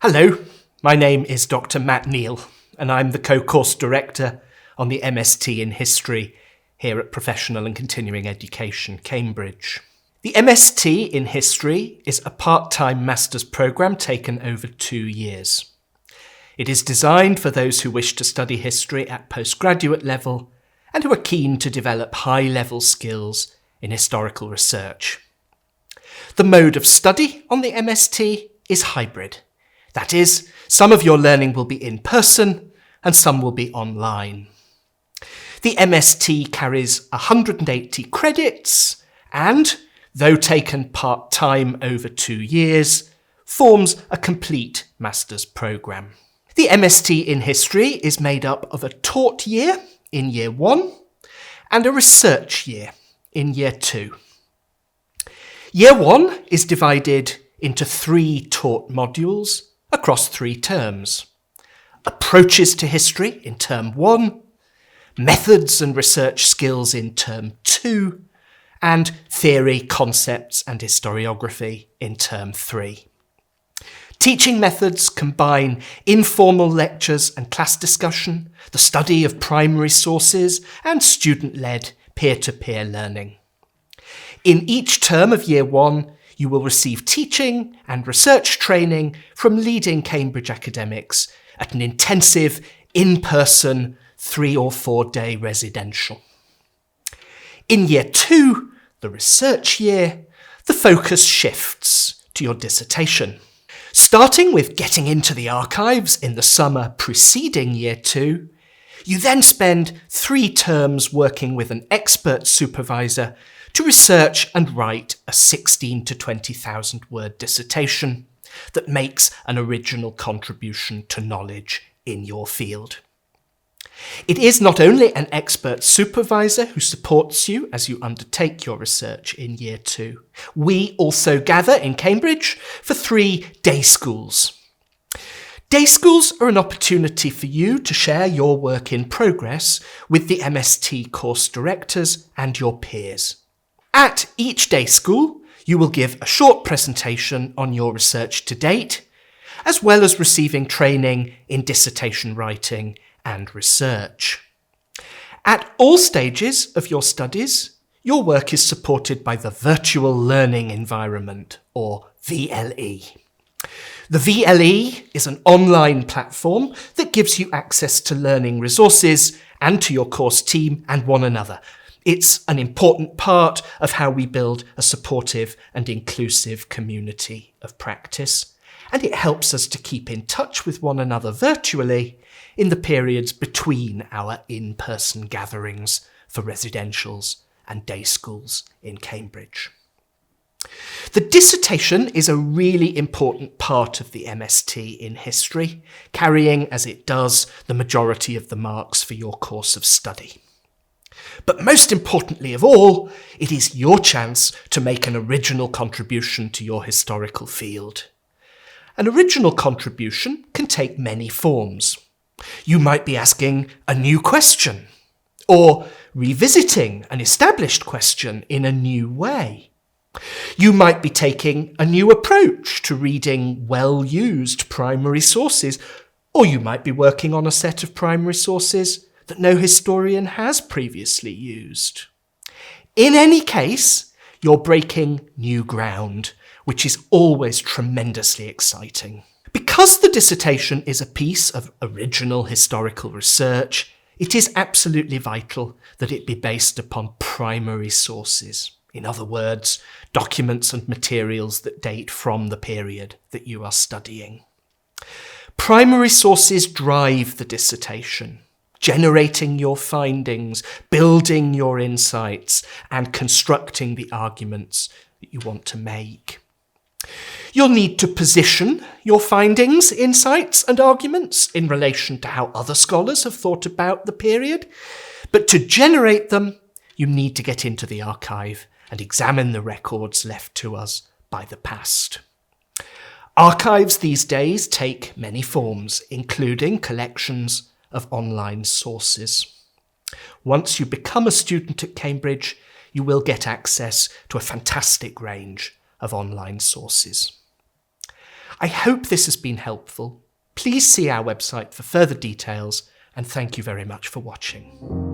Hello, my name is Dr. Matt Neal, and I'm the co-course director on the MST in History here at Professional and Continuing Education, Cambridge. The MST in History is a part-time master's programme taken over 2 years. It is designed for those who wish to study history at postgraduate level and who are keen to develop high-level skills in historical research. The mode of study on the MST is hybrid. That is, some of your learning will be in person and some will be online. The MST carries 180 credits and, though taken part-time over 2 years, forms a complete master's programme. The MST in History is made up of a taught year in Year 1 and a research year in Year 2. Year 1 is divided into 3 taught modules across 3 terms. Approaches to History in Term 1, Methods and Research Skills in Term 2, and Theory, Concepts and Historiography in Term 3. Teaching methods combine informal lectures and class discussion, the study of primary sources, and student-led peer-to-peer learning. In each term of Year 1, you will receive teaching and research training from leading Cambridge academics at an intensive, in-person, 3 or 4 day residential. In Year 2, the research year, the focus shifts to your dissertation. Starting with getting into the archives in the summer preceding Year 2, you then spend 3 terms working with an expert supervisor to research and write a 16 to 20,000 word dissertation that makes an original contribution to knowledge in your field. It is not only an expert supervisor who supports you as you undertake your research in Year 2. We also gather in Cambridge for 3 day schools. Day schools are an opportunity for you to share your work in progress with the MST course directors and your peers. At each day school, you will give a short presentation on your research to date, as well as receiving training in dissertation writing and research. At all stages of your studies, your work is supported by the Virtual Learning Environment, or VLE. The VLE is an online platform that gives you access to learning resources and to your course team and one another. It's an important part of how we build a supportive and inclusive community of practice, and it helps us to keep in touch with one another virtually in the periods between our in-person gatherings for residentials and day schools in Cambridge. The dissertation is a really important part of the MST in History, carrying as it does the majority of the marks for your course of study. But most importantly of all, it is your chance to make an original contribution to your historical field. An original contribution can take many forms. You might be asking a new question, or revisiting an established question in a new way. You might be taking a new approach to reading well-used primary sources, or you might be working on a set of primary sources that no historian has previously used. In any case, you're breaking new ground, which is always tremendously exciting. Because the dissertation is a piece of original historical research, it is absolutely vital that it be based upon primary sources. In other words, documents and materials that date from the period that you are studying. Primary sources drive the dissertation, generating your findings, building your insights, and constructing the arguments that you want to make. You'll need to position your findings, insights, and arguments in relation to how other scholars have thought about the period, but to generate them, you need to get into the archive and examine the records left to us by the past. Archives these days take many forms, including collections of online sources. Once you become a student at Cambridge, you will get access to a fantastic range of online sources. I hope this has been helpful. Please see our website for further details, and thank you very much for watching.